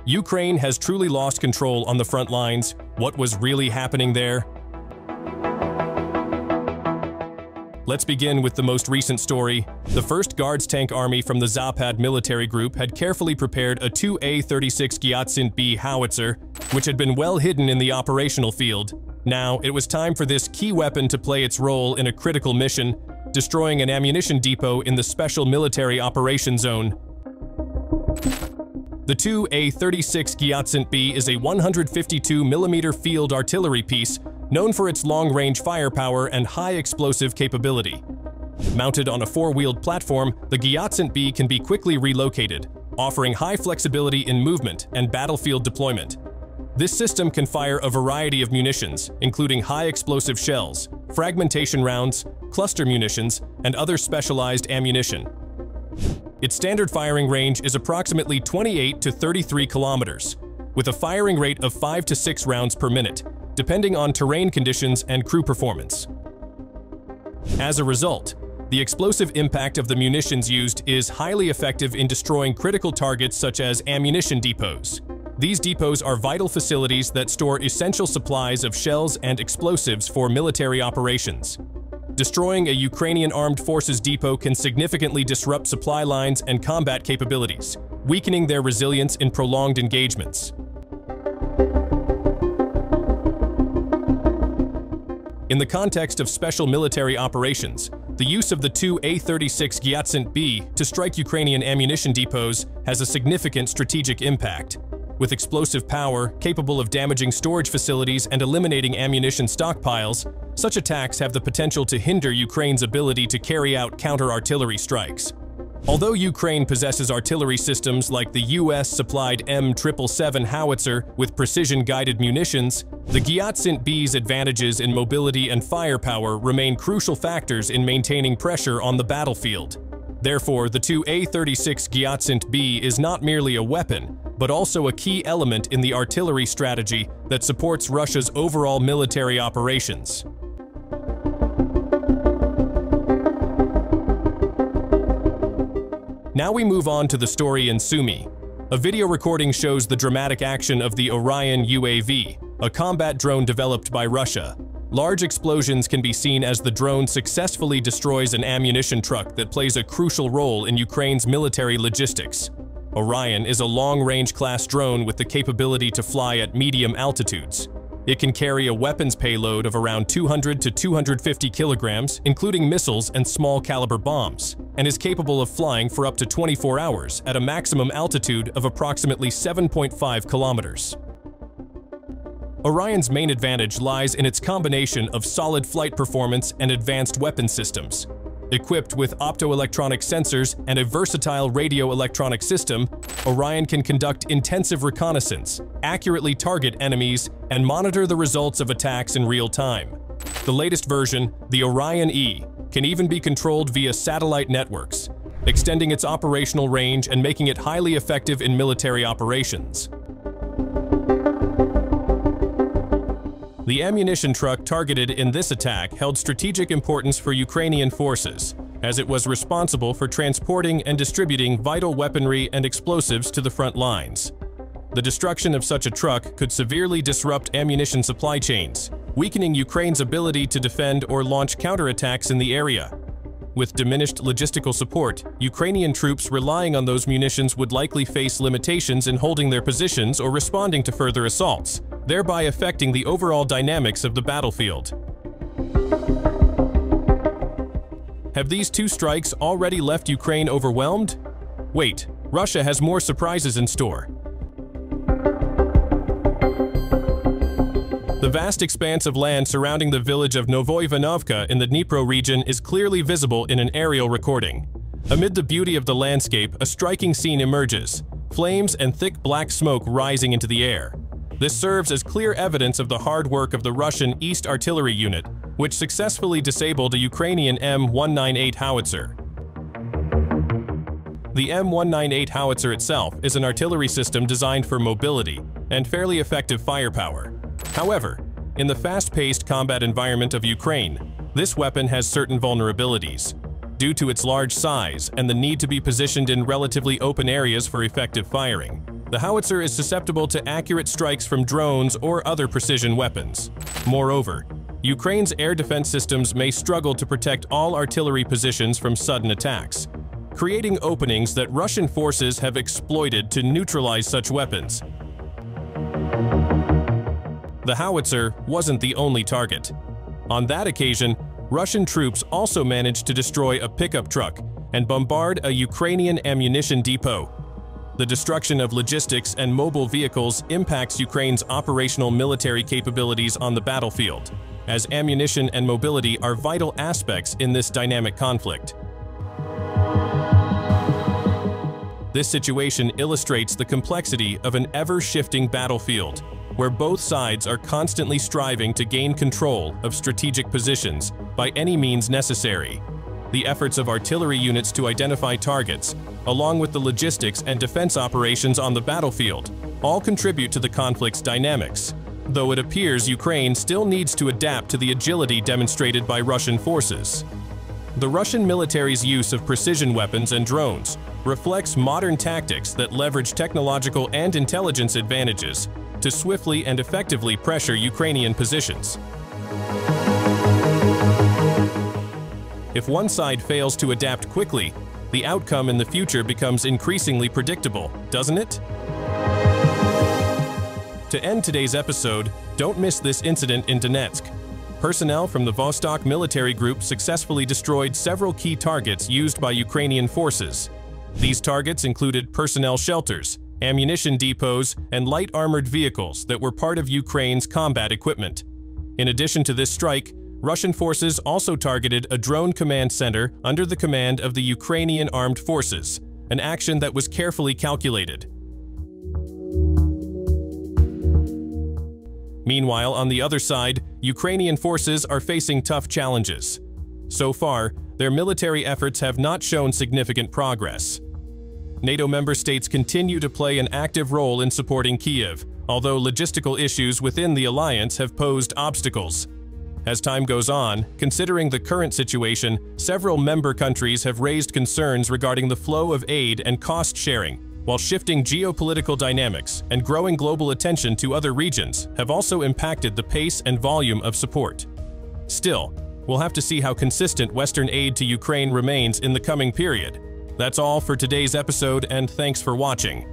Ukraine has truly lost control on the front lines. What was really happening there? Let's begin with the most recent story. The 1st Guards Tank Army from the Zapad military group had carefully prepared a 2 A-36 Giatsint-B howitzer, which had been well hidden in the operational field. Now, it was time for this key weapon to play its role in a critical mission, destroying an ammunition depot in the Special Military Operations Zone. The 2 A-36 Giatsint-B is a 152mm field artillery piece known for its long-range firepower and high explosive capability. Mounted on a 4-wheeled platform, the Giatsint-B can be quickly relocated, offering high flexibility in movement and battlefield deployment. This system can fire a variety of munitions, including high-explosive shells, fragmentation rounds, cluster munitions, and other specialized ammunition. Its standard firing range is approximately 28 to 33 kilometers, with a firing rate of 5 to 6 rounds per minute, depending on terrain conditions and crew performance. As a result, the explosive impact of the munitions used is highly effective in destroying critical targets such as ammunition depots. These depots are vital facilities that store essential supplies of shells and explosives for military operations. Destroying a Ukrainian armed forces depot can significantly disrupt supply lines and combat capabilities, weakening their resilience in prolonged engagements. In the context of special military operations, the use of the 2 A-36 Giatsint-B to strike Ukrainian ammunition depots has a significant strategic impact. With explosive power, capable of damaging storage facilities and eliminating ammunition stockpiles, such attacks have the potential to hinder Ukraine's ability to carry out counter-artillery strikes. Although Ukraine possesses artillery systems like the US-supplied M777 howitzer with precision-guided munitions, the Giatsint-B's advantages in mobility and firepower remain crucial factors in maintaining pressure on the battlefield. Therefore, the 2 A-36 Giatsint-B is not merely a weapon, but also a key element in the artillery strategy that supports Russia's overall military operations. Now we move on to the story in Sumy. A video recording shows the dramatic action of the Orion UAV, a combat drone developed by Russia. Large explosions can be seen as the drone successfully destroys an ammunition truck that plays a crucial role in Ukraine's military logistics. Orion is a long-range class drone with the capability to fly at medium altitudes. It can carry a weapons payload of around 200 to 250 kilograms, including missiles and small-caliber bombs, and is capable of flying for up to 24 hours at a maximum altitude of approximately 7.5 kilometers. Orion's main advantage lies in its combination of solid flight performance and advanced weapon systems. Equipped with optoelectronic sensors and a versatile radio-electronic system, Orion can conduct intensive reconnaissance, accurately target enemies, and monitor the results of attacks in real time. The latest version, the Orion E, can even be controlled via satellite networks, extending its operational range and making it highly effective in military operations. The ammunition truck targeted in this attack held strategic importance for Ukrainian forces, as it was responsible for transporting and distributing vital weaponry and explosives to the front lines. The destruction of such a truck could severely disrupt ammunition supply chains, weakening Ukraine's ability to defend or launch counterattacks in the area. With diminished logistical support, Ukrainian troops relying on those munitions would likely face limitations in holding their positions or responding to further assaults, thereby affecting the overall dynamics of the battlefield. Have these two strikes already left Ukraine overwhelmed? Wait, Russia has more surprises in store. The vast expanse of land surrounding the village of Novoivanovka in the Dnipro region is clearly visible in an aerial recording. Amid the beauty of the landscape, a striking scene emerges, flames and thick black smoke rising into the air. This serves as clear evidence of the hard work of the Russian East Artillery Unit, which successfully disabled a Ukrainian M198 howitzer. The M198 howitzer itself is an artillery system designed for mobility and fairly effective firepower. However, in the fast-paced combat environment of Ukraine, This weapon has certain vulnerabilities. Due to its large size and the need to be positioned in relatively open areas for effective firing, the howitzer is susceptible to accurate strikes from drones or other precision weapons. Moreover, Ukraine's air defense systems may struggle to protect all artillery positions from sudden attacks, creating openings that Russian forces have exploited to neutralize such weapons. The howitzer wasn't the only target. On that occasion, Russian troops also managed to destroy a pickup truck and bombard a Ukrainian ammunition depot. The destruction of logistics and mobile vehicles impacts Ukraine's operational military capabilities on the battlefield, as ammunition and mobility are vital aspects in this dynamic conflict. This situation illustrates the complexity of an ever-shifting battlefield, where both sides are constantly striving to gain control of strategic positions by any means necessary. The efforts of artillery units to identify targets, along with the logistics and defense operations on the battlefield, all contribute to the conflict's dynamics, though it appears Ukraine still needs to adapt to the agility demonstrated by Russian forces. The Russian military's use of precision weapons and drones reflects modern tactics that leverage technological and intelligence advantages to swiftly and effectively pressure Ukrainian positions. If one side fails to adapt quickly, the outcome in the future becomes increasingly predictable, doesn't it? To end today's episode, don't miss this incident in Donetsk. Personnel from the Vostok military group successfully destroyed several key targets used by Ukrainian forces. These targets included personnel shelters, ammunition depots, and light armored vehicles that were part of Ukraine's combat equipment. In addition to this strike, Russian forces also targeted a drone command center under the command of the Ukrainian armed forces, an action that was carefully calculated. Meanwhile, on the other side, Ukrainian forces are facing tough challenges. So far, their military efforts have not shown significant progress. NATO member states continue to play an active role in supporting Kyiv, although logistical issues within the alliance have posed obstacles. As time goes on, considering the current situation, several member countries have raised concerns regarding the flow of aid and cost sharing, while shifting geopolitical dynamics and growing global attention to other regions have also impacted the pace and volume of support. Still, we'll have to see how consistent Western aid to Ukraine remains in the coming period. That's all for today's episode, and thanks for watching.